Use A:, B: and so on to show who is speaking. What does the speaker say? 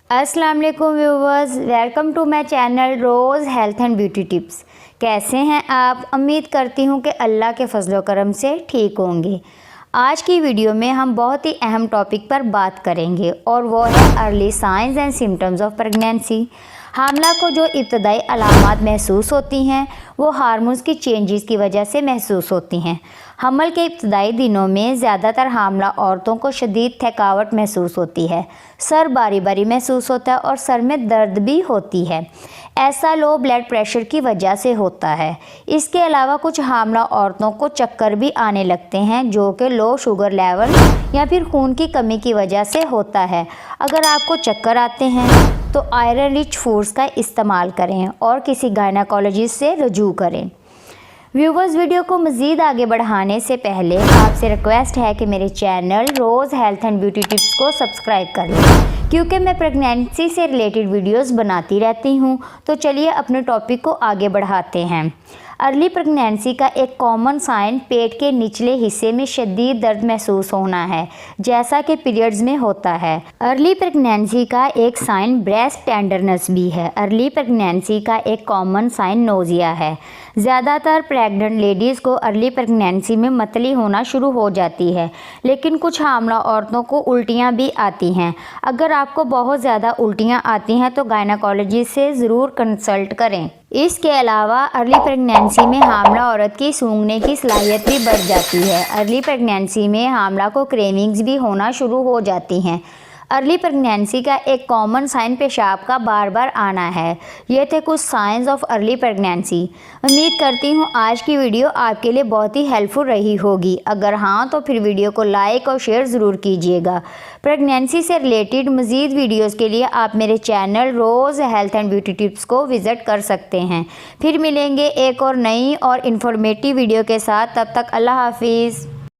A: अस्सलाम वालेकुम viewers, welcome to my channel Roz health and beauty tips. कैसे हैं आप? उम्मीद करती हूँ कि अल्लाह के फजलो करम से ठीक होंगे। आज की वीडियो में हम बहुत ही अहम टॉपिक पर बात करेंगे और वो है early signs and symptoms of pregnancy. हामला को जो इब्तदाई अलामात महसूस होती हैं वो हार्मोन्स की चेंजेस की वजह से महसूस होती हैं। हमल के इब्तदाई दिनों में ज़्यादातर हामला औरतों को शदीद थकावट महसूस होती है, सर बारी बारी महसूस होता है और सर में दर्द भी होती है। ऐसा लो ब्लड प्रेशर की वजह से होता है। इसके अलावा कुछ हामला औरतों को चक्कर भी आने लगते हैं जो कि लो शुगर लेवल या फिर खून की कमी की वजह से होता है। अगर आपको चक्कर आते हैं तो आयरन रिच फूड्स का इस्तेमाल करें और किसी गायनेकोलॉजिस्ट से रजू करें। व्यूवर्स, वीडियो को मज़ीद आगे बढ़ाने से पहले आपसे रिक्वेस्ट है कि मेरे channel Roz health and beauty tips को सब्सक्राइब कर लें, क्योंकि मैं प्रेगनेंसी से रिलेटेड वीडियोस बनाती रहती हूं। तो चलिए अपने टॉपिक को आगे बढ़ाते हैं। अर्ली प्रेगनेंसी का एक कॉमन साइन पेट के निचले हिस्से में शदीद दर्द महसूस होना है, जैसा कि पीरियड्स में होता है। अर्ली प्रेगनेंसी का एक साइन ब्रेस्ट टेंडरनेस भी है। अर्ली प्रेगनेंसी का एक कॉमन साइन नोजिया है। ज़्यादातर प्रेग्नेंट लेडीज़ को अर्ली प्रेगनेंसी में मतली होना शुरू हो जाती है, लेकिन कुछ हामला औरतों को उल्टियाँ भी आती हैं। अगर आपको बहुत ज़्यादा उल्टियाँ आती हैं तो गायनेकोलॉजिस्ट से ज़रूर कंसल्ट करें। इसके अलावा अर्ली प्रेगनेंसी में हामला औरत की सूंघने की सलाहियत भी बढ़ जाती है। अर्ली प्रेगनेंसी में हामला को क्रेविंग्स भी होना शुरू हो जाती हैं। अर्ली प्रेगनेंसी का एक कॉमन साइन पेशाब का बार बार आना है। ये थे कुछ साइंस ऑफ अर्ली प्रेगनेंसी। उम्मीद करती हूँ आज की वीडियो आपके लिए बहुत ही हेल्पफुल रही होगी। अगर हाँ तो फिर वीडियो को लाइक और शेयर ज़रूर कीजिएगा। प्रेगनेंसी से रिलेटेड मज़ीद वीडियोस के लिए आप मेरे channel Roz health and beauty tips को विज़िट कर सकते हैं। फिर मिलेंगे एक और नई और इन्फॉर्मेटिव वीडियो के साथ। तब तक अल्लाह हाफिज़।